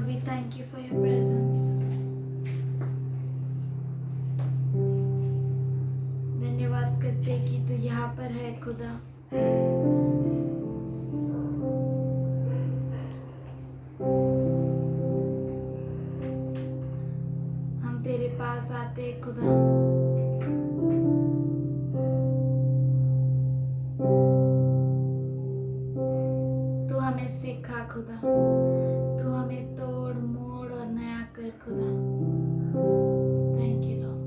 we thank you for your presence. धन्यवाद करते हैं कि तू यहाँ पर है खुदा। हम तेरे पास आते हैं खुदा। तू हमें सिखा खुदा, तू हमें तोड़ मोड़ और नया कर खुदा। Thank you Lord.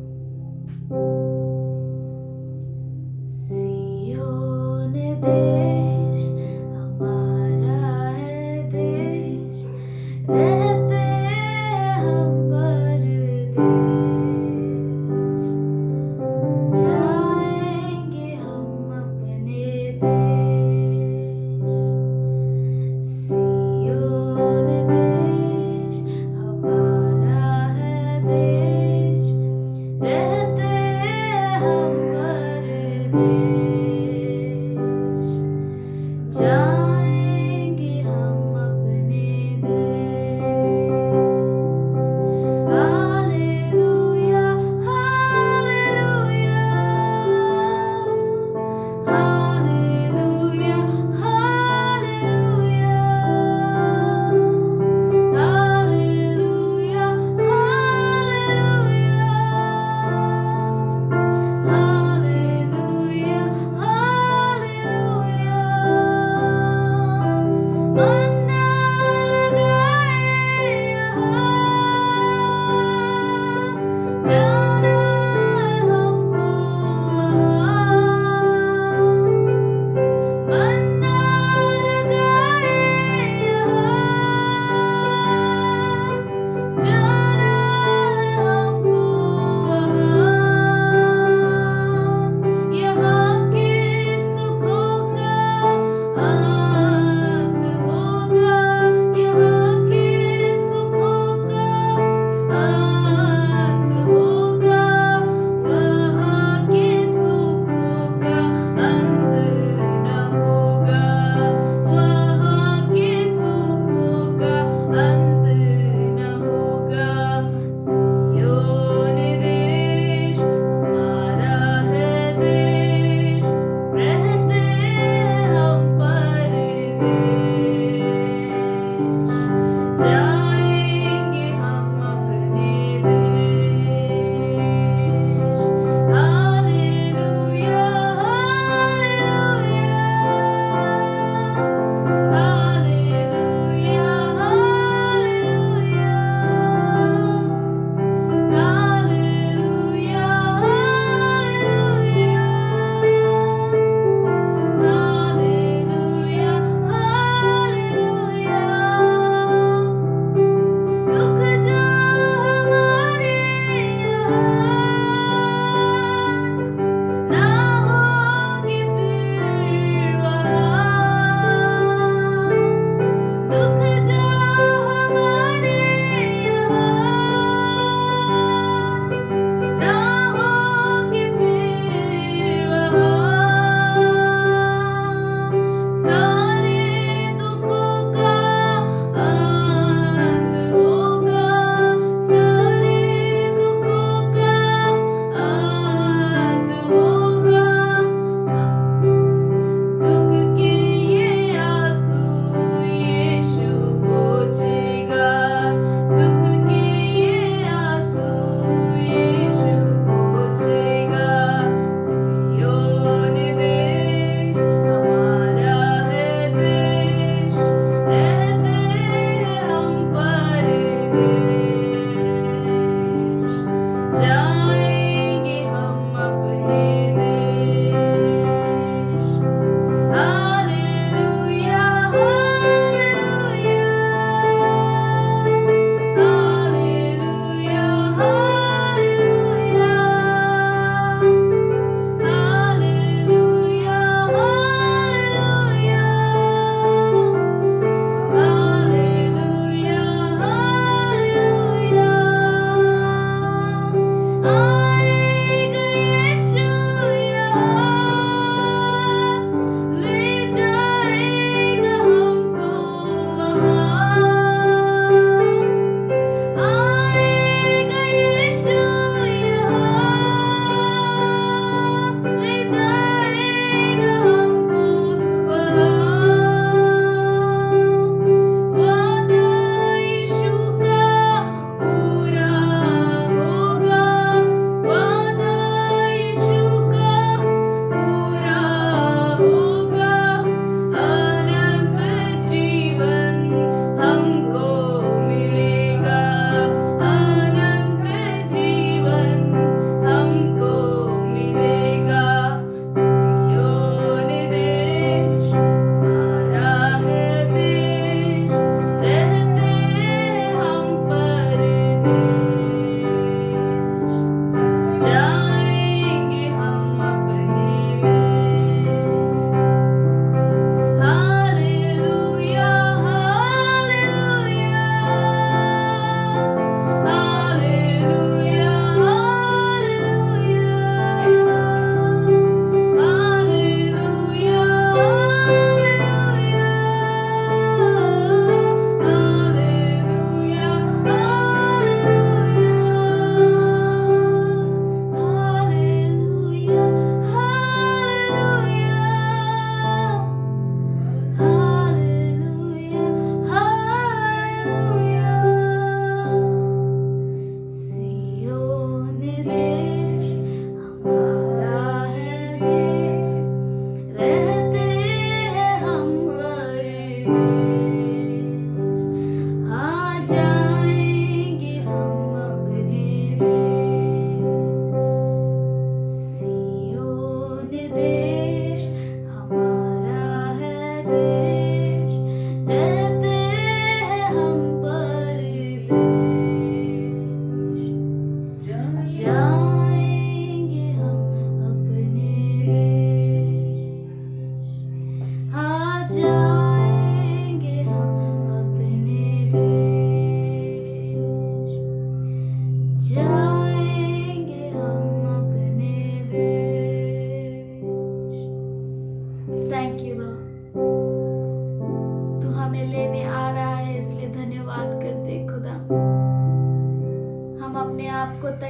सियोन देश हमारा है देश, रहते हैं हम परदेश, जाएंगे हम अपने देश। सियोन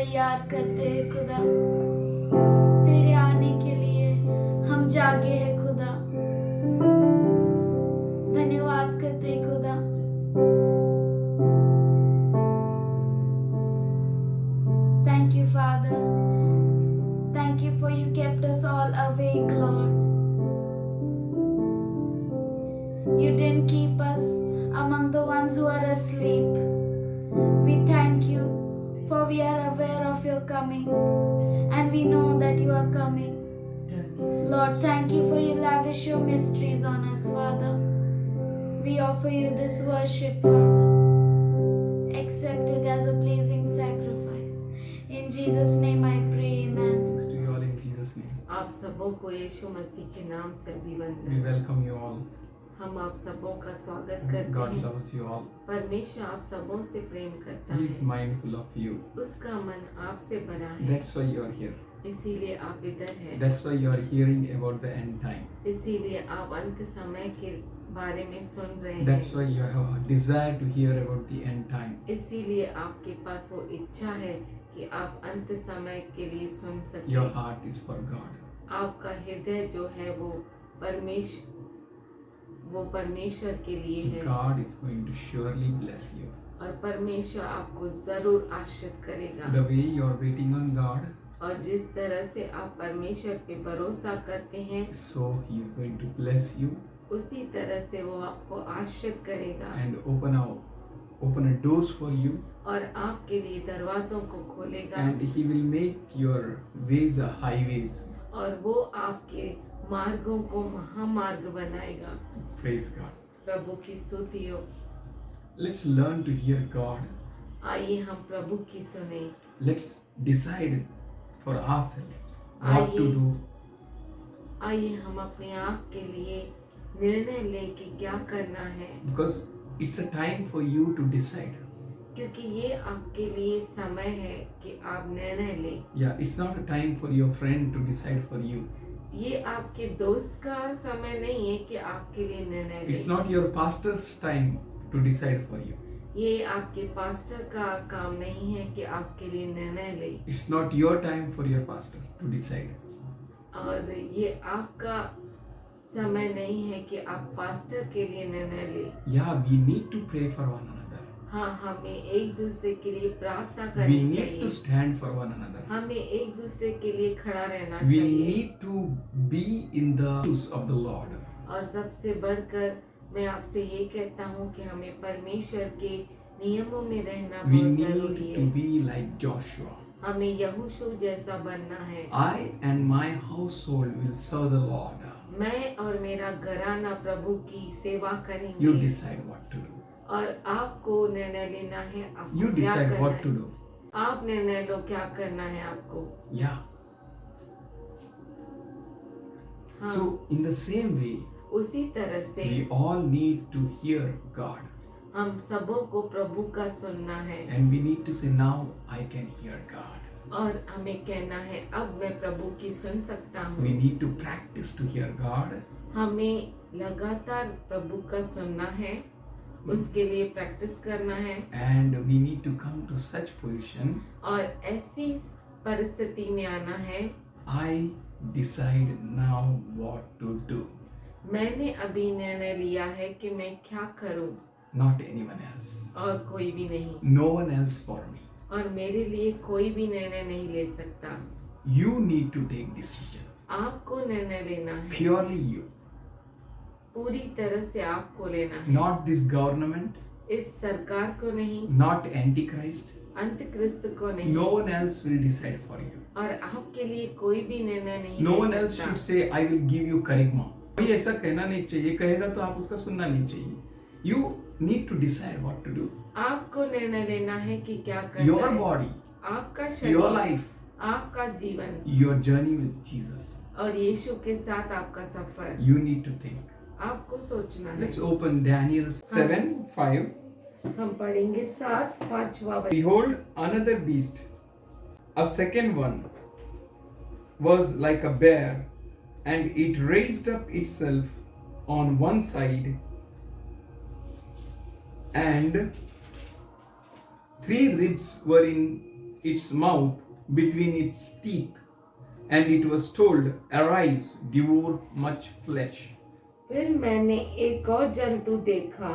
तैयार करते हैं खुदा, तेरे आने के लिए हम जागे हैं खुदा। धन्यवाद करते हैं खुदा। Thank you, Father. Thank you for you kept us all awake, Lord. You didn't keep us among the ones who are asleep. We thank you, for we are aware of your coming, and we know that you are coming. Lord, thank you for you lavish your mysteries on us, Father. We offer you this worship, Father. Accept it as a pleasing sacrifice. In Jesus' name I pray, amen. To you all in Jesus' name. आप सबों को यीशु मसीह के नाम से We अभिवंदन। welcome you all. हम आप सबों का स्वागत करते God हैं। loves you all. परमेश्वर आप सबों से प्रेम करता He is है, mindful of you. उसका मन आपसे भरा है, That's why you are here. इसीलिए आप इधर हैं, That's why you are hearing about the end time. इसीलिए आप अंत समय के बारे में सुन रहे That's हैं, why you have a desire to hear about the end time. इसीलिए आपके पास वो इच्छा है कि आप अंत समय के लिए सुन Your सकें। heart is for God. आपका हृदय जो है वो परमेश्वर के लिए है, God is going to surely bless you. और परमेश्वर आपको जरूर आशीर्वाद करेगा। The way you are waiting on God, और जिस तरह से आप परमेश्वर पे भरोसा करते हैं, so He is going to bless you उसी तरह से वो आपको आशीर्वाद करेगा and open a doors for you, और आपके लिए दरवाजों को खोलेगा, and He will make your ways a highways. और वो आपके मार्गों को महामार्ग बनाएगा। Praise God. प्रभु की स्तुति हो। Let's learn to hear God. आइए हम प्रभु की सुने, Let's decide for ourselves what to आइए। do. आइए हम अपने आप के लिए निर्णय लें कि क्या करना है, Because it's a time for you to decide. क्योंकि ये आपके लिए समय है कि आप निर्णय लें। Yeah, it's not a time for your friend to decide for you. ये आपके दोस्त का समय नहीं है कि आपके लिए निर्णय It's ले। not your pastor's time to decide for you. ये आपके पास्टर का काम नहीं है कि आपके लिए निर्णय ले, It's not your time for your pastor to decide. और ये आपका समय नहीं है कि आप पास्टर के लिए निर्णय ले। Yeah, we need to pray for one another. हाँ, हमें एक दूसरे के लिए प्रार्थना We करनी need चाहिए, to stand for one another. हमें एक दूसरे के लिए खड़ा रहना We चाहिए। need to be in the shoes of the Lord. और सबसे बढ़कर मैं आपसे ये कहता हूँ कि हमें परमेश्वर के नियमों में रहना We बहुत need जरूरी to है। be like Joshua. हमें यहोशू जैसा बनना है। I and my household will serve the Lord. मैं और मेरा घराना प्रभु की सेवा You करेंगे। decide what to do. और आपको निर्णय लेना है, आपको You क्या decide करना what है। to do. आप निर्णय लो क्या करना है आपको। Yeah. हाँ, So in the same way, उसी तरह से we all need to hear God. हम सबों को प्रभु का सुनना है, And we need to say, now I can hear God. और हमें कहना है अब मैं प्रभु की सुन सकता We हूँ। need to practice to hear God. हमें लगातार प्रभु का सुनना है, उसके लिए प्रैक्टिस करना है, And we need to come to such position. और ऐसी परिस्थिति में आना है, I decide now what to do. मैंने अभी निर्णय लिया है कि मैं क्या करूं, Not anyone else. और कोई भी नहीं, No one else for me. और मेरे लिए कोई भी निर्णय नहीं ले सकता। You need to take decision. आपको निर्णय लेना है, Purely you. पूरी तरह से आपको लेना है, Not this government. इस सरकार को नहीं, Not Antichrist. अंतक्रिस्त को नहीं, No one else will decide for you. और आपके लिए कोई भी निर्णय नहीं No ले one else सकता। should say, I will give you charisma. कोई ऐसा कहना नहीं चाहिए, कहेगा तो आप उसका सुनना नहीं चाहिए. You need to decide what to do. आपको निर्णय लेना है कि क्या करना Your है। body, आपका your शरीर, life, आपका जीवन, your journey with Jesus. और यीशु के साथ आपका सफर, You need to think. आपको सोचना है। Let's open Daniel 7:5. हम पढ़ेंगे 7:5 वचन। Behold, another beast, a second one, was like a bear, and it raised up itself on one side, and 3 ribs were in its mouth between its teeth, and it was told, Arise, devour much flesh. फिर मैंने एक और जंतु देखा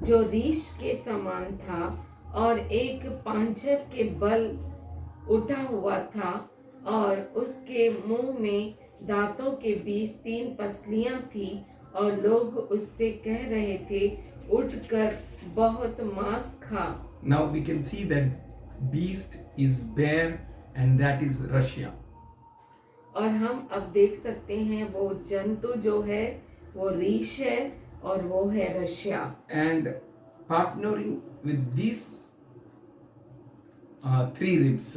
जो रीछ के समान था और एक पांजर के बल उठा हुआ था, और उसके मुंह में दांतों के बीच 3 पसलियां थी, और लोग उससे कह रहे थे, उठकर बहुत मांस खा। Now we can see that beast is bear, and that is Russia. और हम अब देख सकते हैं वो जंतु जो है वो रीछ है और वो है Russia. And partnering with these 3 ribs,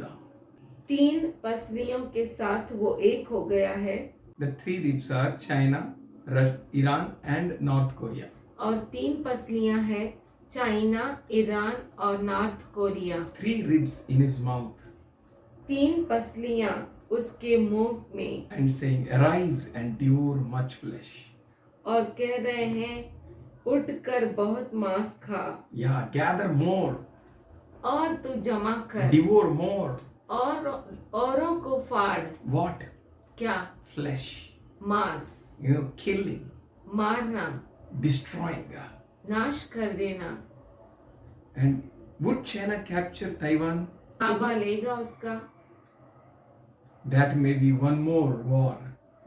3 पसलियों के साथ वो एक हो गया है, the 3 ribs are China, Iran, and North Korea. और 3 पसलियां हैं चाइना, ईरान और north Korea. 3 ribs in his mouth, 3 पसलियां उसके मुंह में, and saying, Arise and devour much flesh. और कह रहे हैं उठकर बहुत मांस खा, Yeah, gather more, और तू जमा कर, devour more. और औरों को फाड़। What? क्या? Flesh. मांस, Killing, मारना, destroying. नाश कर देना। And would China capture Taiwan? ताबा लेगा उसका। That may be one more war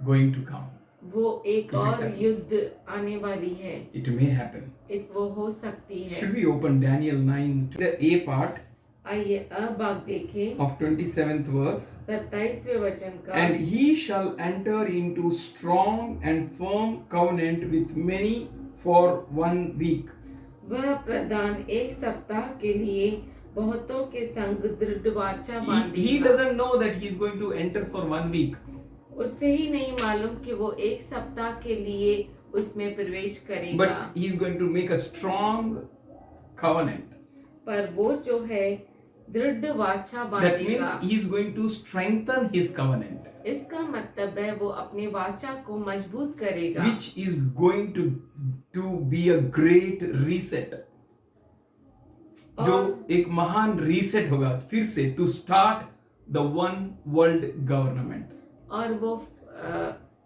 going to come. वो एक If it और happens. युद्ध आने वाली है, It may happen. वो हो सकती है। Should we open Daniel 9, the A part आइए अब आप देखें of 27th verse? 27वें वचन का। And he shall enter into strong and firm covenant with many for 1 week. वह प्रधान 1 सप्ताह के लिए बहुतों के संग दृढ़ वाचा He बांधेगा। doesn't know that he is going to enter for 1 week. उससे ही नहीं मालूम कि वो 1 सप्ताह के लिए उसमें प्रवेश करेगा, But he is going to make a strong covenant. पर वो जो है दृढ़ वाचा That means बांधेगा। he is going to strengthen his covenant, इसका मतलब है वो अपने वाचा को मजबूत करेगा, which is going to be a great reset. जो एक महान रीसेट होगा फिर से, to start the one world government. और वो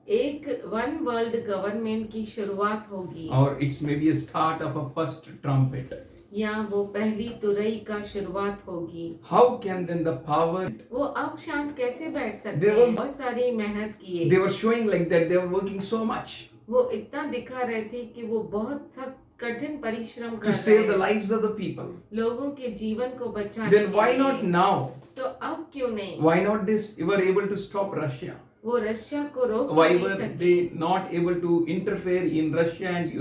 एक 1 वर्ल्ड गवर्नमेंट की शुरुआत होगी, Or it's maybe a start of a first trumpet. या वो पहली तुरई का शुरुआत होगी। How can then the power? वो अब शांत कैसे बैठ सकते They हैं? were- बहुत सारी मेहनत किए, They were showing like that they were working so much वो इतना दिखा रहे थे कि वो बहुत कठिन परिश्रम कर to रहे save the हैं lives of the people. लोगों के जीवन को बचाने Then why के not लिए। now? तो अब क्यों नहीं? Why not this? You were able to stop Russia. वो रशिया को रोक Why नहीं were सके, they not able to interfere in Russia and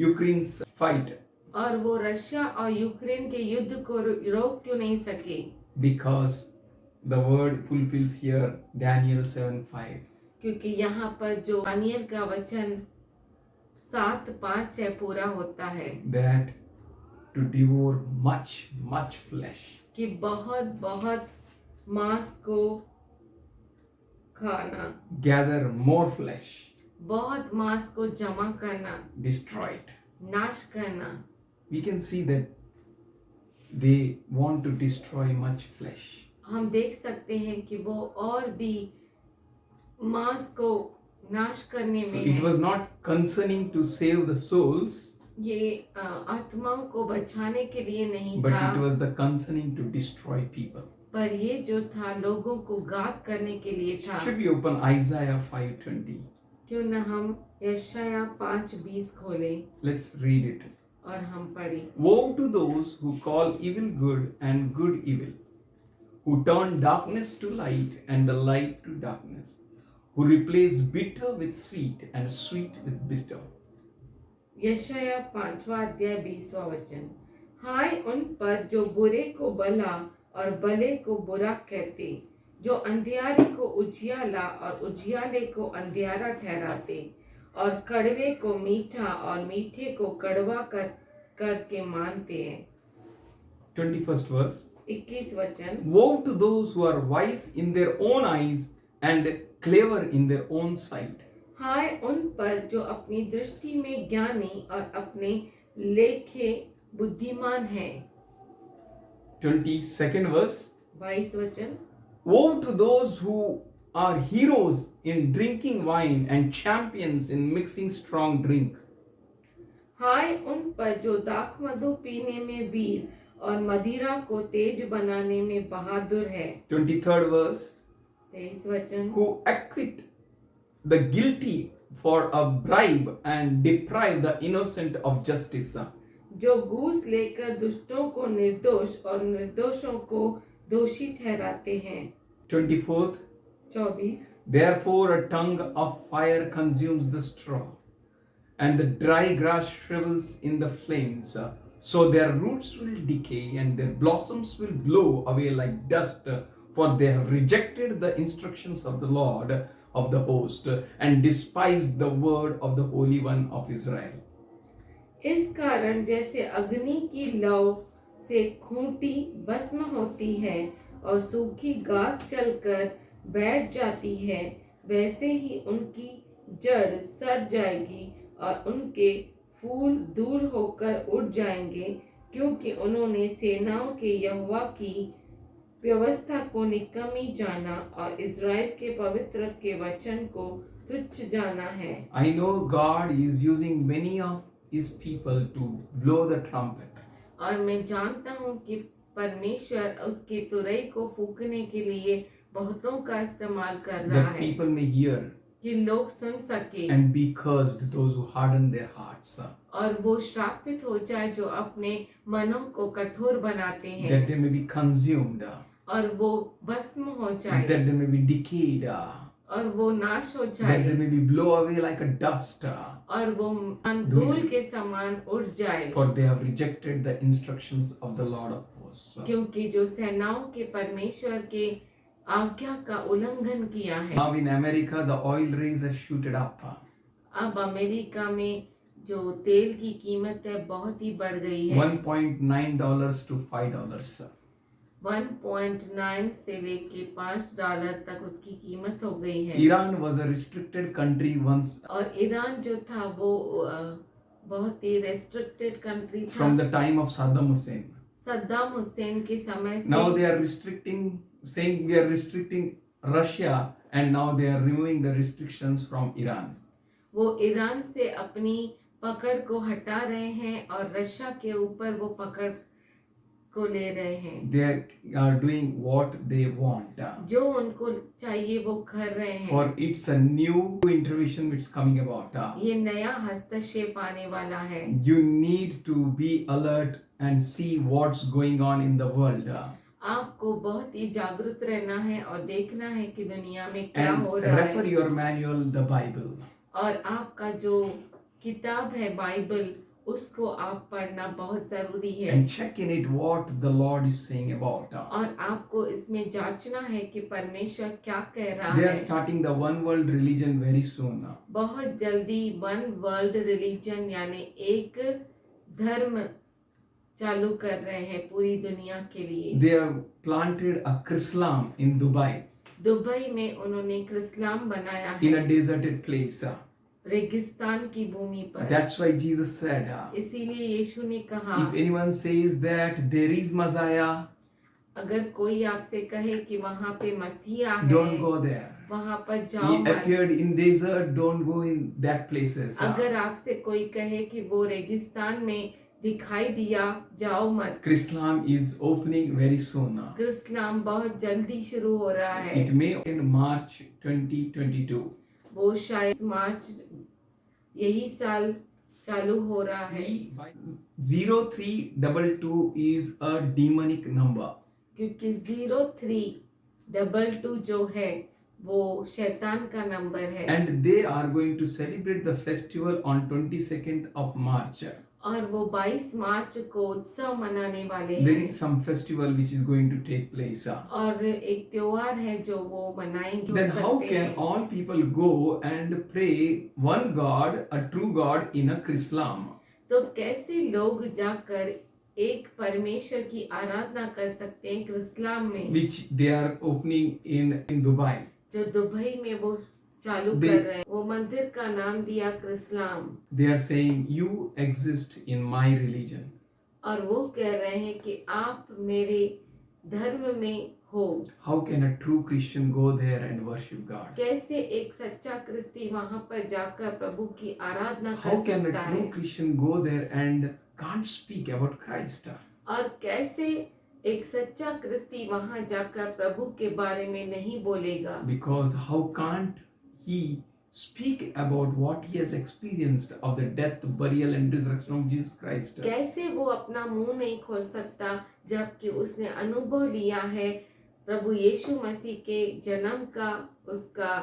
Ukraine's fight? और वो रशिया और यूक्रेन के युद्ध को रोक क्यों नहीं सके? Because the word fulfills here Daniel 7:5. क्योंकि यहाँ पर जो दानियल का वचन 7:5 है पूरा होता है That to devour much flesh. कि बहुत बहुत मांस को खाना, Gather more flesh. बहुत मांस को जमा करना, Destroy it. नाश करना। We can see that they want to destroy much flesh. हम देख सकते हैं कि वो और भी मांस को नाश करने So में it है। was not concerning to save the souls, ये आत्माओं को बचाने के लिए नहीं but था, it was the concerning to destroy people. पर ये जो था लोगों को घात करने के लिए था। Should we open Isaiah 5:20? क्यों न हम यशाया 5:20 खोलें Let's read it. और हम पढ़ें। Woe to those who call evil good and good evil, who turn darkness to light and the light to darkness, who replace bitter with sweet and sweet with bitter. यशाया 5वां अध्याय 20वां वचन। हाय उन पर जो बुरे को भला और भले को बुरा कहते, जो अंधियारे को उजियाला और उजियाले को अंधियारा ठहराते, और कड़वे को मीठा और मीठे को कड़वा करके मानते हैं। 21st verse. 21 वचन। Woe to those who are wise in their own eyes and clever in their own sight. हाय उन पर जो अपनी दृष्टि में ज्ञानी और अपने लेखे बुद्धिमान हैं। 22nd verse. 22 वचन। Woe to those who are heroes in drinking wine and champions in mixing strong drink. हाय उन पर जो दाख मधु पीने में वीर और मदिरा को तेज बनाने में बहादुर है। 23rd verse. 23 वचन। Who acquit the guilty for a bribe and deprive the innocent of justice. जो घूस लेकर दुष्टों को निर्दोष और निर्दोषों को दोषी ठहराते हैं। 24th. 24। Therefore a tongue of fire consumes the straw, and the dry grass shrivels in the flames. So their roots will decay, and their blossoms will blow away like dust, for they have rejected the instructions of the Lord of the host, and despised the word of the Holy One of Israel. इस कारण जैसे अग्नि की लौ से खूंटी भस्म होती है और सूखी घास चलकर बैठ जाती है, वैसे ही उनकी जड़ सड़ जाएगी और उनके फूल दूर होकर उड़ जाएंगे, क्योंकि उन्होंने सेनाओं के यहोवा की व्यवस्था को निकम्मी जाना और इज़राइल के पवित्र के वचन को तुच्छ जाना है। I know God is using many of His people to blow the trumpet. और मैं जानता हूँ कि परमेश्वर उसके तुरई को फूकने के लिए बहुतों का इस्तेमाल कर रहा That है people may hear कि लोग सुन सके and be cursed, those who harden their hearts. और वो श्रापित हो जाए जो अपने मनों को कठोर बनाते That हैं they may be consumed, और वो भस्म हो जाए that they may be decayed, और वो नाश हो that जाए they may be blow away like a dust, और वो धूल के समान उड़ जाए, for they have rejected the instructions of the Lord of hosts. क्योंकि जो सेनाओं के परमेश्वर के आज्ञा का उल्लंघन किया है। Now in America, the oil rates have shooted up. अब अमेरिका में जो तेल की कीमत है बहुत ही बढ़ गई है। $1.9 to $5. 1.9 से लेके $5 तक उसकी कीमत हो गई है। Iran was a restricted country once और ईरान जो था वो बहुत ही रेस्ट्रिक्टेड कंट्री था from the time of Saddam Hussein. Saddam Hussain के समय Now से। they are saying we are restricting Russia, and now they are removing the restrictions from Iran. वो ईरान से अपनी पकड़ को हटा रहे हैं और रशिया के ऊपर वो पकड़ को ले रहे हैं। They are doing what they want. जो उनको चाहिए वो कर रहे हैं। For it's a new intervention which is coming about. ये नया हस्तक्षेप आने वाला है। You need to be alert and see what's going on in the world. आपको बहुत ही जागरूक रहना है और देखना है कि दुनिया में क्या And हो रहा refer है। your manual, the Bible. और आपका जो किताब है बाइबल उसको आप पढ़ना बहुत जरूरी है। And check in it what the Lord is saying about. और आपको इसमें जांचना है कि परमेश्वर क्या कह रहा They are है। starting the one world religion very soon. बहुत जल्दी वन वर्ल्ड रिलीजन यानी एक धर्म चालू कर रहे हैं पूरी दुनिया के लिए। They have planted a Chrislam in Dubai, Dubai में उन्होंने क्रिस्लाम बनाया in a है deserted place. रेगिस्तान की भूमि पर। That's why Jesus said, इसीलिए यीशु ने कहा if anyone says that there is Messiah, अगर कोई आपसे कहे कि वहाँ पे मसीहा don't है go there. वहाँ पर जाओ He मत। appeared in desert, don't go in that places. अगर आपसे कोई कहे कि वो रेगिस्तान में दिखाई दिया जाओ मत। Chrislam is opening very soon. क्रिस्लाम बहुत जल्दी शुरू हो रहा है। It may in March 2022. वो शायद मार्च यही साल चालू हो रहा है 0322 is a demonic number. क्योंकि 0322 जो है वो शैतान का नंबर है। And they are going to celebrate the festival on 22nd of March. और वो 22 मार्च को उत्सव मनाने वाले There हैं is some festival which is going to take place. और एक त्योहार है जो वो मनाएंगे। Then हो how सकते can हैं। all people go and pray one God, a true God in a Chrislam? तो कैसे लोग जाकर एक परमेश्वर की आराधना कर सकते हैं क्रिस्लाम में, Which they are opening in Dubai. जो दुबई में वो चालू They- कर रहे हैं। वो मंदिर का नाम दिया क्रिस्लाम They are saying you exist in my religion. और वो कह रहे हैं कि आप मेरे धर्म में हो। How can a true Christian go there and worship God? कैसे एक सच्चा क्रिस्ती वहां पर जाकर प्रभु की आराधना How कर can सकता a है? true Christian go there and can't speak about Christ? और कैसे एक सच्चा क्रिस्ती वहां जाकर प्रभु के बारे में नहीं बोलेगा? Because how can't he speak about what he has experienced of the death, burial, and resurrection of Jesus Christ? कैसे वो अपना मुंह नहीं खोल सकता जबकि उसने अनुभव लिया है प्रभु यीशु मसीह के जन्म का, उसका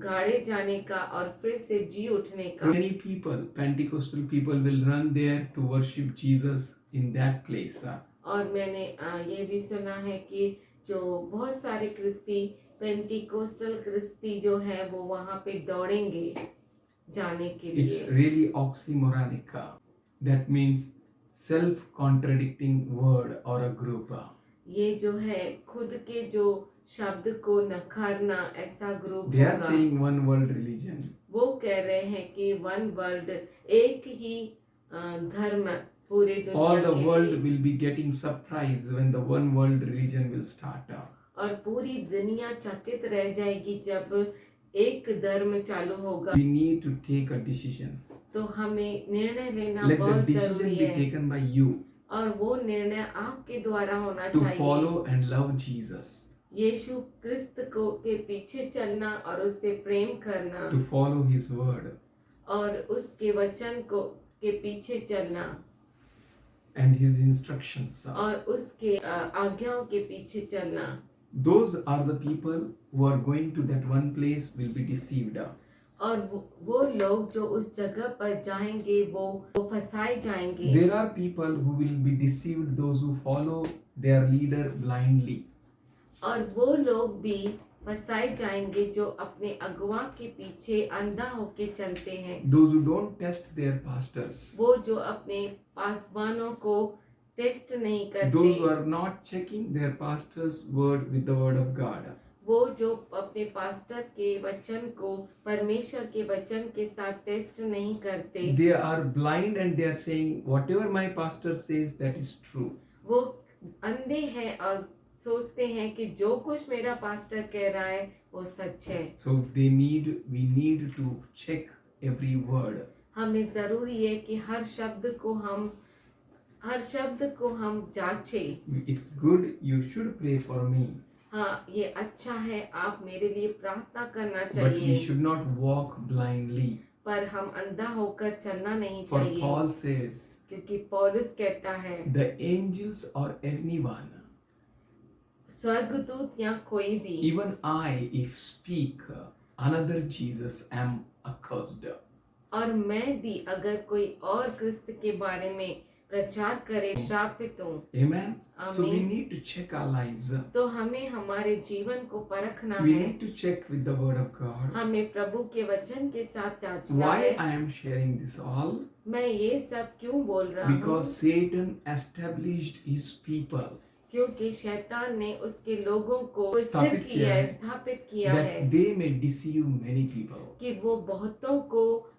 गाड़े जाने का और फिर से जी उठने का। Many people, Pentecostal people, will run there to worship Jesus in that place. और मैंने ये भी सुना है कि जो बहुत सारे क्रिस्ती, पेंटिकोस्टल क्रिस्ती जो है वो वहां पे दौड़ेंगे जाने के It's लिए। really oxymoronic. That means self-contradicting word or a group. ये जो है खुद के जो शब्द को नकारना ऐसा ग्रुप They are होगा। saying one world religion. वो कह रहे हैं कि वन वर्ल्ड, एक ही धर्म पूरे All दुनिया the के world लिए, will be getting surprised when the one world religion will start. और पूरी दुनिया चकित रह जाएगी जब एक धर्म चालू होगा। We need to take a decision. तो हमें निर्णय लेना Let the बहुत decision जरूरी be है taken by you और वो निर्णय आपके द्वारा होना to चाहिए। follow and love Jesus, यीशु क्रिस्त को के पीछे चलना और उससे प्रेम करना to follow His word और उसके वचन को के पीछे चलना and His instructions. और उसके आज्ञाओं के पीछे चलना। Those are the people who are going to that one place will be deceived. और वो लोग जो उस जगह पर जाएंगे वो फंसाए जाएंगे। There are people who will be deceived, those who follow their leader blindly. और वो लोग भी फंसाए जाएंगे जो अपने अगुआ के पीछे अंधा होके चलते हैं। Those who don't test their pastors. वो जो अपने पासवानों को टेस्ट नहीं Those करते, who are not checking their pastor's word with the word of God. वो जो अपने पास्टर के वचन को परमेश्वर के वचन के साथ टेस्ट नहीं करते, They are blind and they are saying whatever my pastor says that is true. वो अंधे हैं और सोचते हैं कि जो कुछ मेरा पास्टर कह रहा है वो सच है। So we need to check every word. हमें जरूरी है कि हर शब्द को हम जांचें। It's good, you should pray for me, हाँ, ये अच्छा है, आप मेरे लिए प्रार्थना करना but we चाहिए, should not walk blindly. पर हम अंधा होकर चलना नहीं For चाहिए। Paul says, क्योंकि पौलुस कहता है the angels or anyone, स्वर्गदूत या कोई भी, even I, if speak another Jesus, am accursed. और मैं भी अगर कोई और क्रिस्त के बारे में प्रचार करे श्रापित हूँ। Amen. So we आमीन। need to check our lives. तो हमें हमारे जीवन को परखना We है, need to check with the word of God. हमें प्रभु के वचन के साथ जांचना Why है। I am sharing this all? मैं ये सब क्यों बोल रहा हूँ? Because Satan established his people क्योंकि शैतान ने उसके लोगों को स्थिर स्थापित किया किया है, है, स्थापित किया है that they may deceive many people. कि वो बहुतों को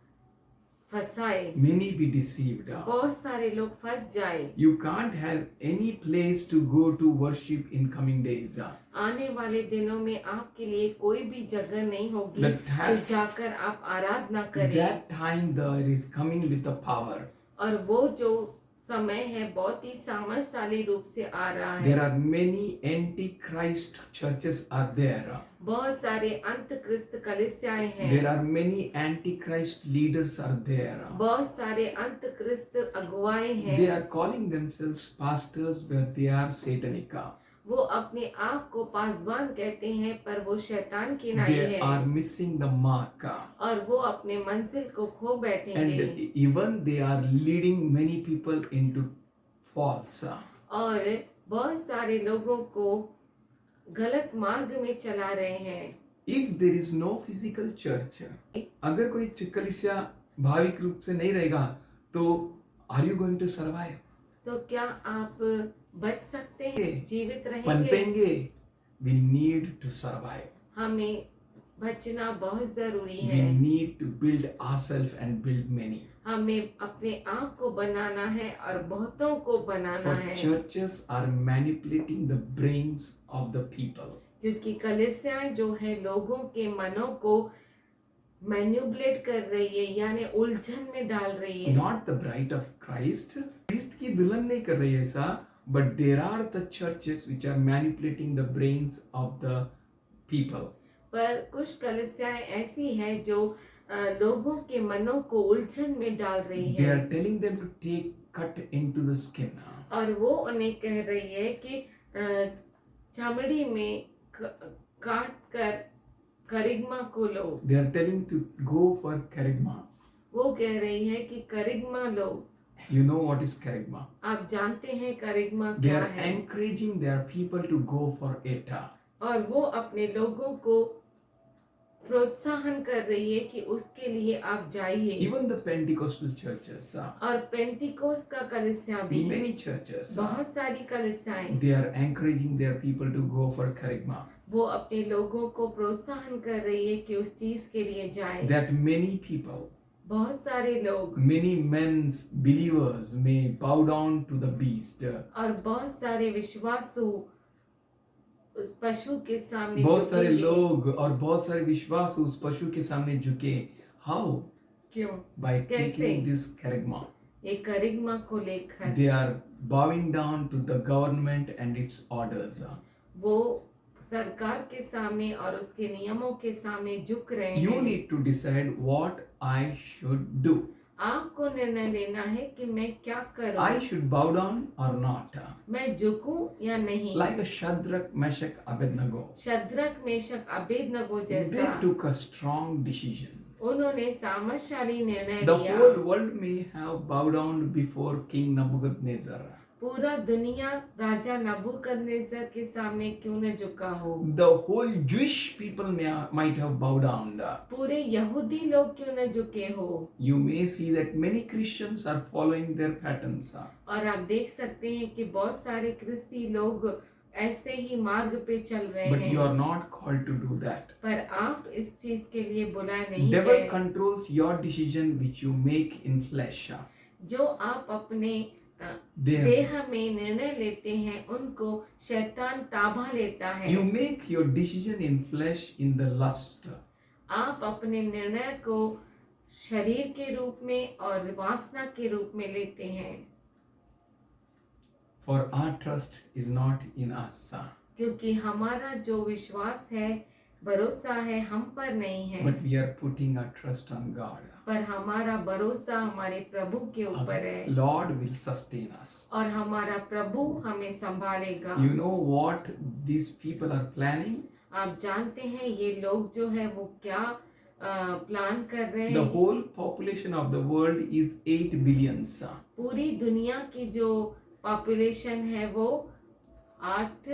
फंसाए, Many be deceived. बहुत सारे लोग फंस जाए। You can't have any place to go to worship in coming days. आने वाले दिनों में आपके लिए कोई भी जगह नहीं होगी That कि जाकर आप आराधना करें। That time there is coming with the power. और वो जो समय है बहुत ही सामर्थशाली रूप से आ रहा है। There are many antichrist churches are there. बहुत सारे अंतक्रिस्त कलीसियाएं हैं। There are many antichrist leaders are there. बहुत सारे अंतक्रिस्त अगुवाएं हैं। They are calling themselves pastors but they are satanic. वो अपने आप को पासवान कहते हैं पर वो शैतान की नाई They है are missing the mark. और वो अपने मंजिल को खो बैठेंगे And even they are leading many people into false. और बहुत सारे लोगों को गलत मार्ग में चला रहे हैं। If there is no physical church, अगर कोई कलीसिया भाविक रूप से नहीं रहेगा तो are you going to survive? तो क्या आप बच सकते हैं, जीवित रहेंगे? पनपेंगे? We need to survive. हमें बचना बहुत जरूरी We है। need to build ourselves and build many. हमें अपने आप को बनाना है और बहुतों को बनाना For है, churches are manipulating the brains of the people. क्योंकि कलीसियाएं जो है लोगों के मनों को मैन्युपुलेट कर रही है, यानी उलझन में डाल रही है। Not the bride of Christ. Christ की दुल्हन नहीं कर रही है ऐसा, but there are the churches which are manipulating the brains of the people. पर कुछ कलीसियाएं ऐसी हैं जो लोगों के मनों को उलझन में डाल रही They है, are telling them to take cut into the skin. और वो उन्हें कह रही है कि चमड़ी में काट कर करिग्मा को लो। They are telling to go for kerygma. वो कह रही है कि करिग्मा लो। You know what is kerygma? आप जानते हैं करिग्मा They क्या are है, encouraging their people to go for it. और वो अपने लोगों को प्रोत्साहन कर रही है कि उसके लिए आप जाइए। Even the Pentecostal churches, और पेंटिकोस का कलीसिया भी, many churches, बहुत सारी कलीसियाएं, they are encouraging their people to go for kerygma. वो अपने लोगों को प्रोत्साहन कर रही है कि उस चीज के लिए जाए। That many people, बहुत सारे लोग many men's believers may bow down to the beast. और बहुत सारे विश्वासु उस पशु के सामने बहुत सारे झुकेंगे। लोग और बहुत सारे विश्वास उस पशु के सामने झुके. How? क्यों? By कैसे? taking this kerygma. ये करिग्मा को लेकर They are bowing down to the government and its orders. वो सरकार के सामने और उसके नियमों के सामने झुक रहे You हैं। need to decide what I should do. आपको निर्णय लेना है कि मैं क्या करूं, I should bow down or not. मैं झुकूं या नहीं। Like a Shadrach, Meshach, Abednego. Shadrach Meshach Abednego They जैसा took a strong decision. उन्होंने सामर्थशाली निर्णय The लिया। whole world may have bowed down before King Nebuchadnezzar. पूरा दुनिया राजा नबूकदनेस्सर के सामने क्यों न झुका हो, The whole Jewish people might have bowed down. पूरे यहूदी लोग क्यों न झुके हो। You may see that many Christians are following their patterns. और आप देख सकते हैं कि बहुत सारे क्रिस्ती लोग ऐसे ही मार्ग पे चल रहे But you हैं, are not called to do that. पर आप इस चीज के लिए बुलाए नहीं Devil गए। controls your decision which you make in flesh. जो आप अपने They- देह में निर्णय लेते हैं उनको शैतान ताबा लेता है। You make your decision in flesh in the lust. आप अपने निर्णय को शरीर के रूप में और वासना के रूप में लेते हैं, For our trust is not in us, क्योंकि हमारा जो विश्वास है, भरोसा है हम पर नहीं है, but we are putting our trust on God. पर हमारा भरोसा हमारे प्रभु के ऊपर है, Lord will sustain us. और हमारा प्रभु हमें संभालेगा। You know what these people are planning? आप जानते हैं ये लोग जो है वो क्या प्लान कर रहे The हैं। whole population of the world is 8 billion. पूरी दुनिया की जो पॉपुलेशन है वो 8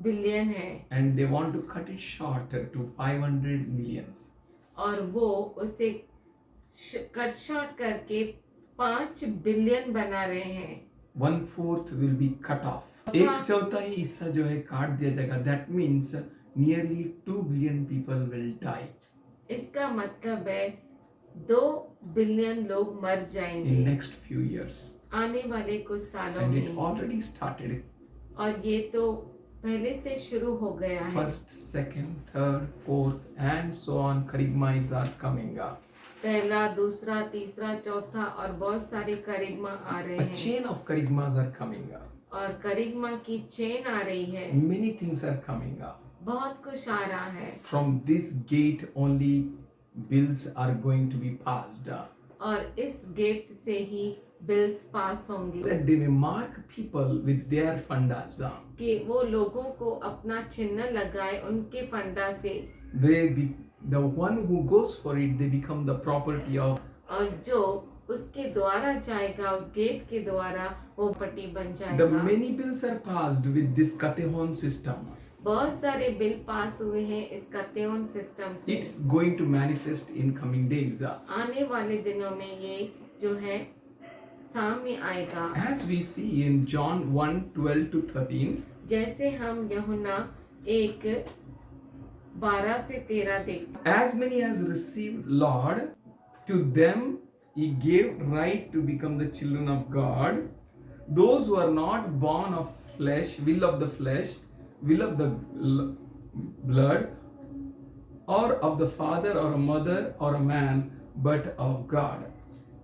बिलियन है, And they want to cut it short to 500 millions. और वो उसे कट शॉर्ट करके 5 बिलियन बना रहे हैं। 1/4 will be cut off. एक चौथाई हिस्सा जो है काट दिया जाएगा. That means nearly 2 billion people will die इसका मतलब है 2 बिलियन लोग मर in जाएंगे next few years. आने वाले कुछ सालों And it में, already started. और ये तो पहले से शुरू हो गया है। First, second, third, fourth, and so on. Kerygmas are coming up. पहला, दूसरा, तीसरा, चौथा और बहुत सारे करिग्मा आ रहे A हैं, chain of kerygmas are coming up. और करिग्मा की चेन आ रही है। Many things are coming up. बहुत कुछ आ रहा है, From this gate only bills are going to be passed. और इस गेट से ही बिल्स पास होंगे That they may mark people with their fundas. कि वो लोगों को अपना चिन्ह लगाए उनके फंडा से, The one who goes for it, they become the property of. और जो उसके द्वारा जाएगा, उस गेट के द्वारा वो पट्टी बन The जाएगा। many bills are passed with this Katehon system. बहुत सारे बिल पास हुए हैं इस कतेओन सिस्टम से। It's going to manifest in coming days. आने वाले दिनों में ये जो है सामने आएगा। As we see in John 1:12-13, जैसे हम यूहन्ना 1:12 से 13 देखते हैं। as many as received Lord, to them He gave right to become the children of God. Those who are not born of flesh, will of the flesh, will of the blood, or of the father or a mother or a man, but of God.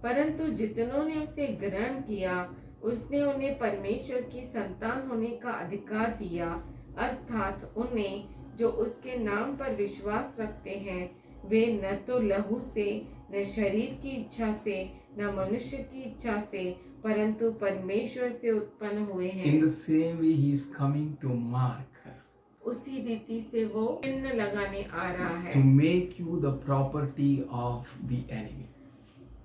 परंतु जितनों ने उसे ग्रहण किया उसने उन्हें परमेश्वर की संतान होने का अधिकार दिया, अर्थात उन्हें जो उसके नाम पर विश्वास रखते हैं वे न तो लहू से, न शरीर की इच्छा से, न मनुष्य की इच्छा से, परंतु परमेश्वर से उत्पन्न हुए हैं। In the same way, he is coming to mark, उसी रीति से वो चिन्ह लगाने आ रहा है, to make you the property of the enemy,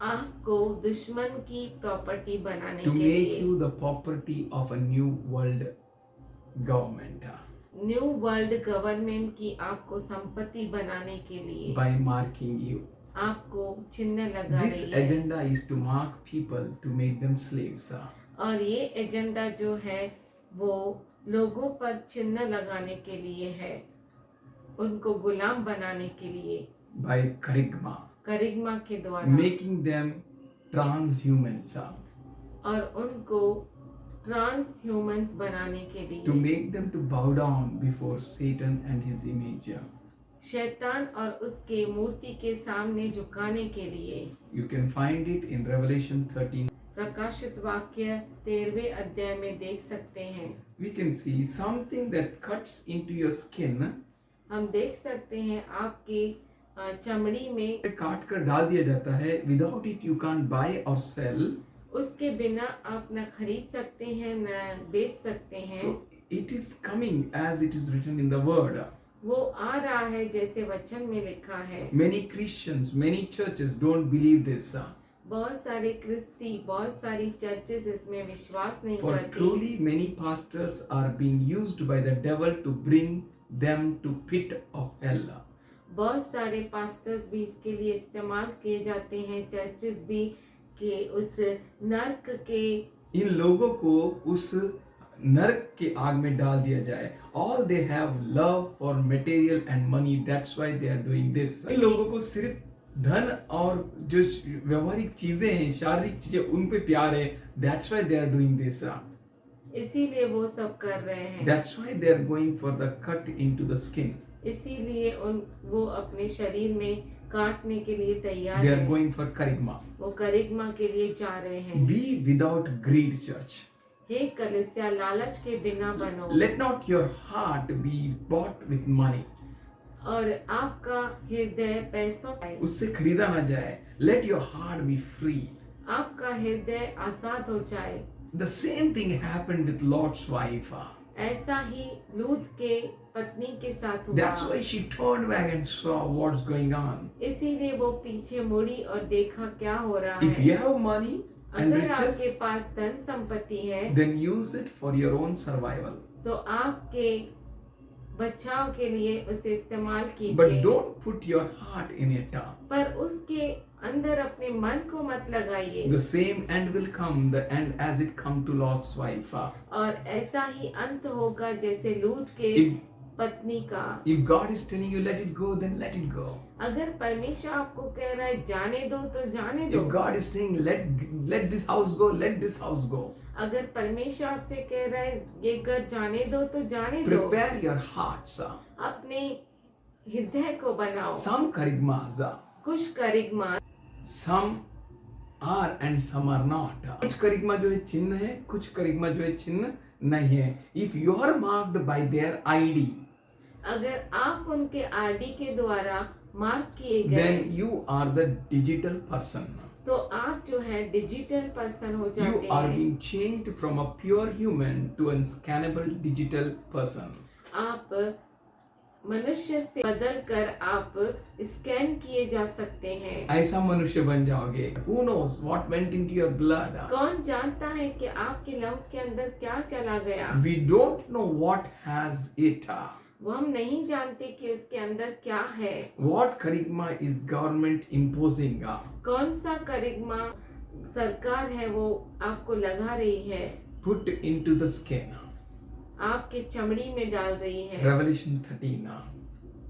आपको दुश्मन की प्रॉपर्टी बनाने to के make लिए, you the property of a new world government new world government की आपको संपत्ति बनाने के लिए by marking you. आपको चिन्ह लगा This रही है। agenda is to mark people to make them slaves और ये एजेंडा जो है वो लोगों पर चिन्ह लगाने के लिए है, उनको गुलाम बनाने के लिए, by charisma, करिश्मा के द्वारा, making them transhumans, और उनको ट्रांस ह्यूमंस बनाने के to लिए, make them to bow down before Satan and his image. शैतान और उसके मूर्ति के सामने झुकाने के लिए। You can find it in Revelation 13. प्रकाशित वाक्य 13वें अध्याय में देख सकते हैं। We can see something that cuts into your skin, हम देख सकते हैं आपके चमड़ी में, काट कर डाल दिया जाता है. Without it you can't buy or sell. उसके बिना आप न खरीद सकते हैं न बेच सकते हैं। So it is coming as it is written in the word. वो आ रहा है जैसे वचन में लिखा है। Many Christians, many churches don't believe this. बहुत सारे क्रिस्ती, बहुत सारी चर्चेस इसमें विश्वास नहीं For करती। truly many pastors are being used by the devil to bring them to pit of hell. बहुत सारे पास्टर्स भी इसके लिए इस्तेमाल किए जाते हैं, चर्चेस भी, कि उस नर्क के, इन लोगों को उस नरक के आग में डाल दिया जाए. All they have love for material and money, that's why they are doing this. इन लोगों को सिर्फ धन और जो व्यवहारिक चीजें हैं, शारीरिक चीजें, उन पे प्यार है. That's why they are doing this. इसीलिए वो सब कर रहे हैं। That's why they are going for the cut into the skin. इसीलिए वो अपने शरीर में काटने के लिए तैयार They are हैं। going for charisma. वो करिश्मा के लिए जा रहे हैं। Be without greed, church. हे कलीसिया, लालच के बिना बनो, Let not your heart be bought with money. और आपका हृदय पैसों, उससे खरीदा ना जाए. Let your heart be free. आपका हृदय आजाद हो जाए। The same thing happened with Lot's wife. ऐसा ही लूत के पत्नी के साथ हुआ। That's why she turned back and saw what's going on. इसीलिए वो पीछे मुड़ी और देखा क्या हो रहा If है। you have money and अगर आपके riches, पास धन संपत्ति है then use it for your own survival. तो आपके बचाव के लिए उसे इस्तेमाल But कीजिए, don't put your heart in it. पर उसके अंदर अपने मन को मत लगाइए। The same end will come, the end as it come to Lot's wife. और ऐसा ही अंत होगा जैसे लूत के If, पत्नी का। if God is telling you let it go, then let it go. अगर परमेश्वर आपको कह रहा है जाने दो तो जाने दो। If God is saying let this house go, let this house go. अगर परमेश्वर आपसे कह रहा है ये घर जाने दो तो जाने दो। Prepare your hearts. अपने हृदय को बनाओ। Some charismas, कुछ करिश्मा, some are and some are not. कुछ करिश्मा जो है चिन्ह है, कुछ करिश्मा जो है चिन्ह नहीं है. If you are marked by their ID, अगर आप उनके आरडी के द्वारा मार्क किए गए then you are the digital person. तो आप जो है डिजिटल पर्सन हो You जाते are हैं। being changed from a pure human to a scannable digital person. आप मनुष्य से बदल कर आप स्कैन किए जा सकते हैं। ऐसा मनुष्य बन जाओगे. Who knows what went into your blood? कौन जानता है कि आपके लहू के अंदर क्या चला गया। We don't know what has it. वो हम नहीं जानते कि उसके अंदर क्या है। What charisma is government imposing? कौन सा करिश्मा सरकार है वो आपको लगा रही है, Put into the skin. आपके चमड़ी में डाल रही है। Revelation 13.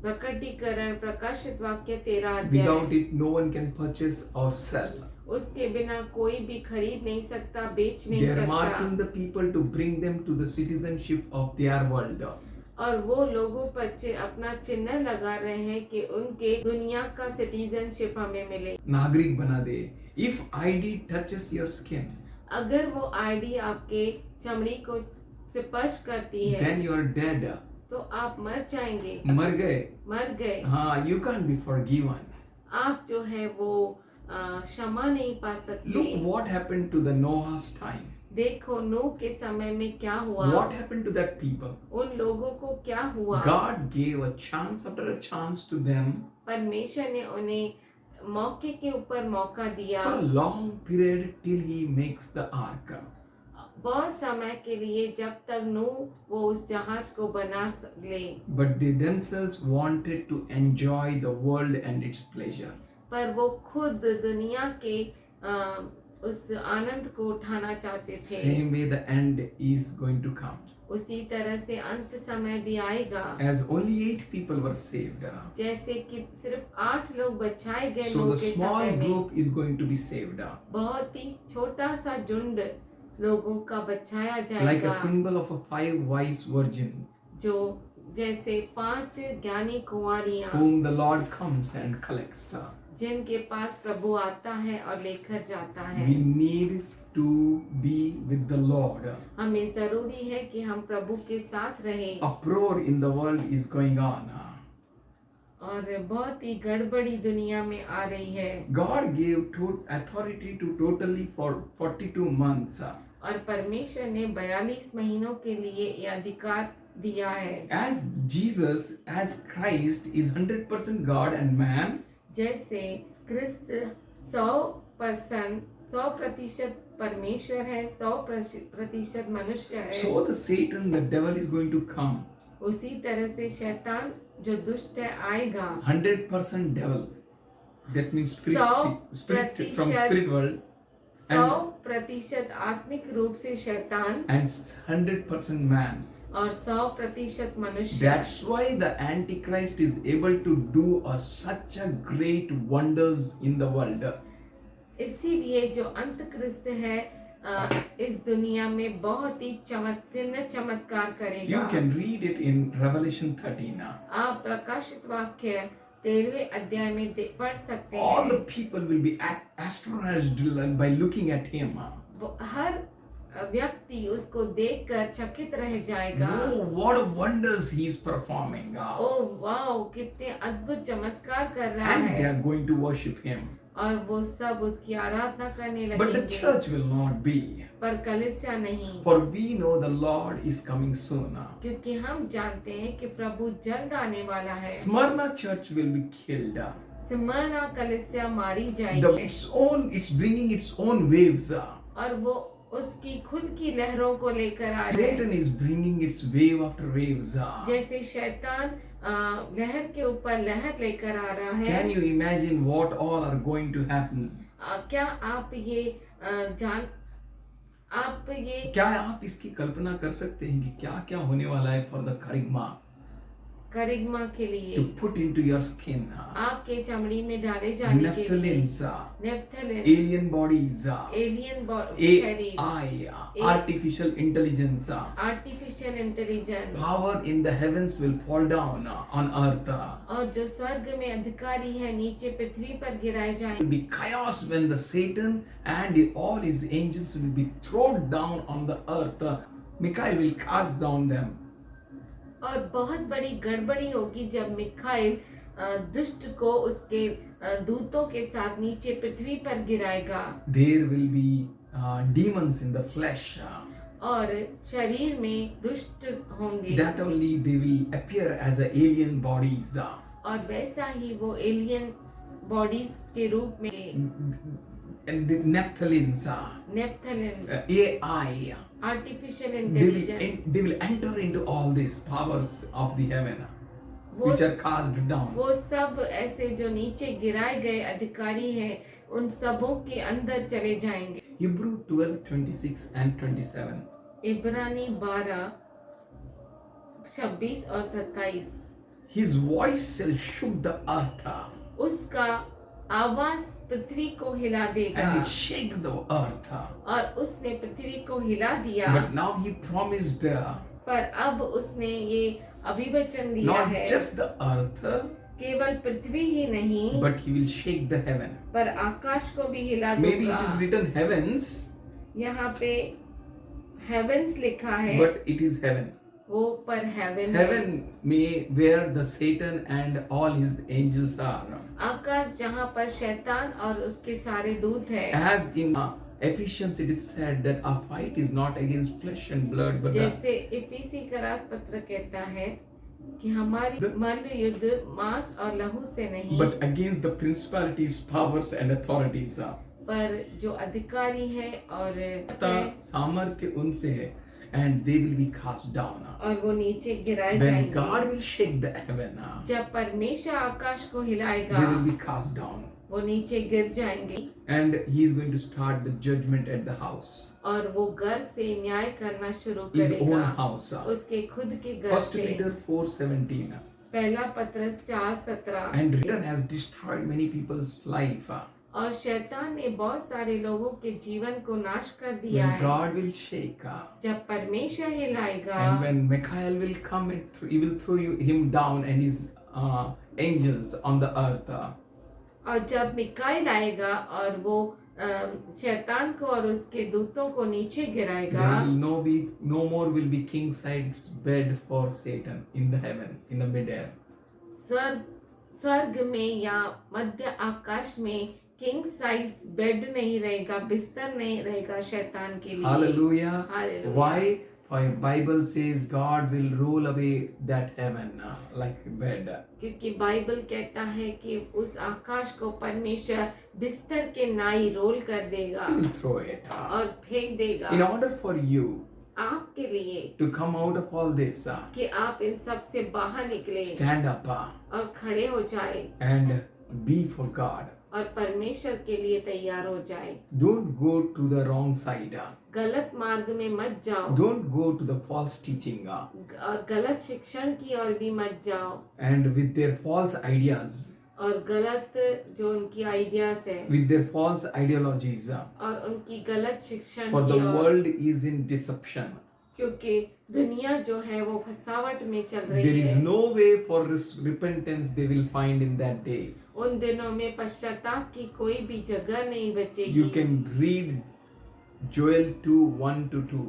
प्रकटीकरण प्रकाशित वाक्य 13 Without अध्याय। it, no one can purchase or sell. उसके बिना कोई भी खरीद नहीं सकता, बेच नहीं They are सकता। marking the people to bring them to the citizenship of their world. और वो लोगों पर अपना चिन्ह लगा रहे हैं कि उनके दुनिया का सिटीजनशिप हमें मिले। नागरिक बना दे। If ID touches your skin, अगर वो आईडी आपके चमड़ी को स्पर्श करती है then you are dead. तो आप मर जाएंगे, मर गए। मर गए। हाँ, you can't be forgiven. आप जो है वो क्षमा नहीं पा सकते। Look what happened to the Noah's time. देखो नूह के समय में क्या हुआ, What happened to that people? उन लोगों को क्या हुआ। God gave a chance after a chance to them परमेश्वर ने उन्हें मौके के ऊपर मौका दिया for a long period till He makes the ark. बहुत समय के लिए, जब तक नूह वो उस जहाज को बना ले। But they themselves wanted to enjoy the world and its pleasure. पर वो खुद दुनिया के उस आनंद को उठाना चाहते थे। Same way the end is going to come. उसी तरह से अंत समय भी आएगा। As only 8 people were saved, जैसे कि सिर्फ 8 लोग बचाए गए so नूह the के small समय में, group is going to be saved. बहुत ही छोटा सा झुंड लोगों का बचाया Like जाएगा। a symbol of a 5 wise virgin जो जैसे 5 ज्ञानी कुंवारियां whom the Lord comes and collects. जिनके पास प्रभु आता है और लेकर जाता है। We need to be with the Lord. हमें जरूरी है कि हम प्रभु के साथ रहें। Uproar in the world is going on. और बहुत ही गड़बड़ी दुनिया में आ रही है। God gave authority to totally for 42 months. और परमेश्वर ने 42 महीनों के लिए ये अधिकार दिया है। As Jesus, as Christ is 100% God and man, जैसे क्रिस्त 100% परमेश्वर है, 100% मनुष्य है। so the Satan, the devil is going to come. उसी तरह से शैतान जो दुष्ट है आएगा। 100% devil. That means spirit from 100% spirit world. 100% आत्मिक रूप से शैतान And 100% man. और 100% मनुष्य। That's why the Antichrist is able to do such a great wonders in the world. इसीलिए जो अंतक्रिस्त है इस दुनिया में बहुत ही चमत्कार करेगा। You can read it in Revelation 13. आप प्रकाशित वाक्य 13वें अध्याय में पढ़ सकते All हैं। the people will be astonished by looking at him. हर व्यक्ति उसको देखकर चकित रह जाएगा। Oh, what wonders he is performing. Oh wow, कितने अद्भुत चमत्कार कर रहा And they है। are going to worship him. और वो सब उसकी आराधना करने But the लगेंगे। church will not be. पर कलीसिया नहीं, For we know the Lord is coming soon. क्योंकि हम जानते हैं कि प्रभु जल्द आने वाला है। Smyrna church will be killed. स्मरणा कलीसिया मारी जाएगी It's bringing its own waves. और वो उसकी खुद की लहरों को लेकर आ रहे Satan is bringing its wave after waves. जैसे शैतान लहर के ऊपर लहर लेकर आ रहा है। Can you imagine what all are going to happen? क्या आप ये क्या आप इसकी कल्पना कर सकते हैं कि क्या क्या होने वाला है for the करिग्मा के लिए to put into your skin? आपके चमड़ी में डाले जाने के लिए Nephthalims, alien bodies, एलियन शरीर, AI, artificial intelligence, artificial intelligence, power in the heavens will fall down on earth. और जो स्वर्ग में अधिकारी है नीचे पृथ्वी पर गिराए It जाएंगे। will be chaos when the Satan and all his angels will be thrown down on the earth. Michael will cast down them. और बहुत बड़ी गड़बड़ी होगी जब मिखाइल दुष्ट को उसके दूतों के साथ नीचे पृथ्वी पर गिराएगा। There will be demons in the flesh. और शरीर में दुष्ट होंगे। That only they will appear as alien bodies. और वैसा ही वो एलियन बॉडीज के रूप में And the Nephthalims, नेप्थलिन्स, AI, artificial they intelligence, will enter into all these powers of the heaven, वो which are cast down. वो सब ऐसे जो नीचे गिराए गए अधिकारी हैं उन सबों के अंदर चले जाएंगे। Hebrew 12:26 and 27. इब्रानी 12, 26 और 27। His voice shall shook the earth. उसका आवाज पृथ्वी को हिला देगा and it shake the earth. और उसने पृथ्वी को हिला दिया But now he promised पर अब उसने ये अभिवचन दिया not है just the earth, केवल पृथ्वी ही नहीं but he will shake the heaven. पर आकाश को भी हिला Maybe दूंगा। it is written heavens, यहाँ पे हेवेंस लिखा है but it is heaven. वो पर हेवन है। Heaven may where the Satan and all his angels are. आकाश जहाँ पर शैतान और उसके सारे दूत है। As in Ephesians it is said that our fight is not against flesh and blood, but जैसे इफिसी का राज पत्र कहता है कि हमारी मल्ल युद्ध मांस और लहू से नहीं but against the principalities, powers and authorities. पर जो अधिकारी है और सामर्थ्य उनसे है, and they will be cast down. और वो नीचे गिराए When God जाएंगे। will shake the heaven, जब परमेश्वर आकाश को हिलाएगा they will be cast down. वो नीचे गिर जाएंगे And he is going to start the judgment at the house, और वो घर से न्याय करना शुरू his own करेगा house. उसके खुद के घर First से। Peter 4:17. पहला पत्रस 4:17 And Satan has destroyed many people's life. और शैतान ने बहुत सारे लोगों के जीवन को नाश कर दिया When है। God will shake, जब परमेश्वर हिलाएगा and when Michael will come and he will throw him down and his angels on the earth. और जब मिकाइल आएगा और वो शैतान को और उसके दूतों को नीचे गिराएगा There will no more will be king size bed for Satan in the heaven, in the midair. स्वर्ग में या मध्य आकाश में किंग साइज बेड नहीं रहेगा, बिस्तर नहीं रहेगा शैतान के लिए। Hallelujah. Hallelujah. Why? For Bible says God will roll away that heaven like bed. क्योंकि बाइबल कहता है कि उस आकाश को परमेश्वर बिस्तर के नाई रोल कर देगा He will throw it. और फेंक देगा। In order for you आपके लिए to come out of all this, कि आप इन सब से बाहर निकले stand up और खड़े हो जाए and be for God. और परमेश्वर के लिए तैयार हो जाए। Don't go to the wrong side. गलत मार्ग में मत जाओ Don't go to the false teaching और गलत शिक्षण की ओर भी मत जाओ and with their false ideas, और गलत जो उनकी आइडियाज है with their false ideologies. और उनकी गलत शिक्षण For the की ओर, world is in deception. क्योंकि दुनिया जो है वो फसावट में चल There रही is है। no way for repentance they will find in that day. उन दिनों में पश्चाताप की कोई भी जगह नहीं बचेगी। You can read Joel 2:1-2.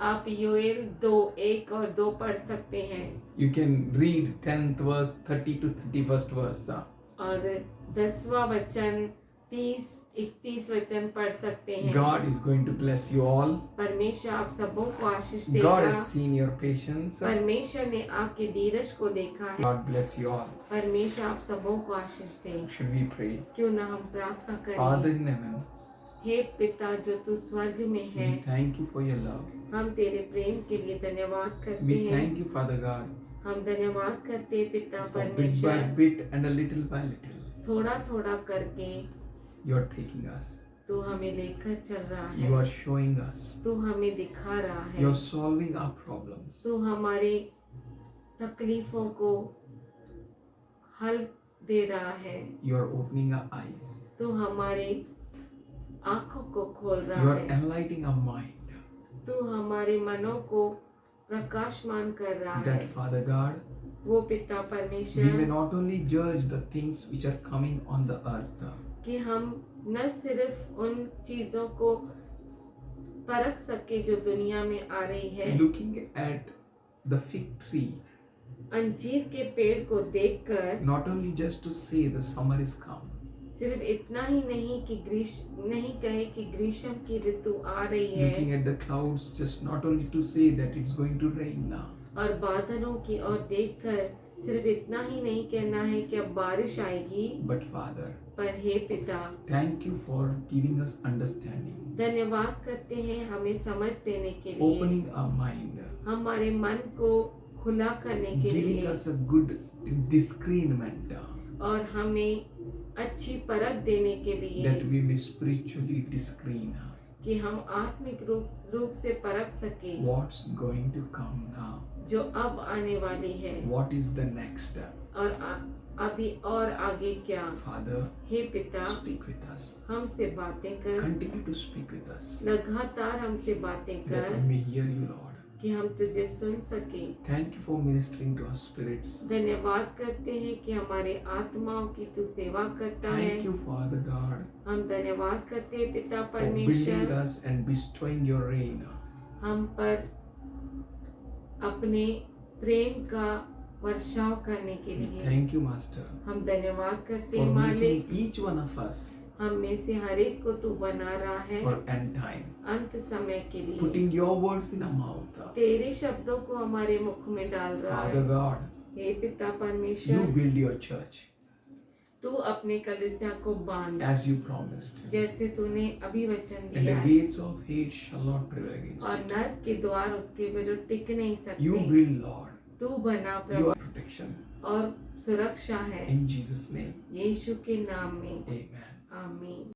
आप योएल 2:1 और 2 पढ़ सकते हैं You can read 10th verse, 30 to 31st verse. और 10वां वचन 30-31 वचन पढ़ सकते हैं। God is going to bless you all. परमेश्वर आप सबों को आशीष God देगा। has seen your patience. परमेश्वर ने आपके धीरज को देखा है। God bless you all. परमेश्वर आप सबों को आशीष दे। Should we pray? क्यों ना हम प्रार्थना Father करें। in heaven, हे पिता जो तू स्वर्ग में है, we thank you for your love. हम तेरे प्रेम के लिए धन्यवाद करते We हैं। thank you, Father God, हम धन्यवाद करते हैं पिता for bit by परमेश्वर, bit and a little by little, थोड़ा थोड़ा करके you are taking us. तू हमें लेकर चल रहा You है। are showing us. तू हमें दिखा रहा You है। are solving our problems. तू हमारे तकलीफों को हल दे रहा है। You are opening our eyes. तू हमारे आंखों को खोल You रहा are है। enlightening our mind. तू हमारे मनों को प्रकाशमान कर रहा है। That, Father God, वो पिता we may परमेश्वर not only judge the things which are coming on the earth, कि हम न सिर्फ उन चीजों को परख सके जो दुनिया में आ रही है, looking at the fig tree, अंजीर के पेड़ को देखकर not only just to say the summer is come, सिर्फ इतना ही नहीं कि नहीं कहे कि ग्रीष्म की ऋतु आ रही looking है at the clouds, just not only to say that it's going to rain now, और बादलों की ओर देखकर सिर्फ इतना ही नहीं कहना है कि अब बारिश आएगी, but Father, पर हे पिता thank you for giving us understanding, धन्यवाद करते हैं हमें समझ देने के लिए, opening our mind, हमारे मन को खुला करने के giving लिए us a good discernment और हमें अच्छी परख देने के लिए that we may spiritually discern कि हम आत्मिक रूप से परख सके what's going to come now, जो अब आने वाली है what is the next, और अभी और आगे क्या। Father, हे पिता, speak with us. हमसे बातें कर, Continue to speak with us. लगातार हमसे बातें That कर we may hear you, Lord. कि हम तुझे सुन सके। Thank you for ministering to our spirits. धन्यवाद करते हैं कि हमारे आत्माओं की तू सेवा करता है। Thank you, Father God, हम धन्यवाद करते हैं पिता for building परमेश्वर, us and bestowing your rain. हम पर अपने प्रेम का वर्षाव करने के We लिए। thank you, Master, हम धन्यवाद करते for हैं मालिक, making each one of us हम में से हर एक को तू बना रहा है for end time. अंत समय के लिए। Putting your words in our mouth. तेरे शब्दों को हमारे मुख में डाल रहा Father है। God, हे पिता you परमेश्वर, build your church तू अपने कलीसिया को बांध, as you promised. जैसे तूने अभी वचन And दिया the है, gates of hate shall not prevail against और it. नरक के द्वार उसके विरुद्ध टिक नहीं You सकते। build, Lord, तू बना your प्रभु, protection. और सुरक्षा है In Jesus' name, यीशु के नाम में। amen. आमीन।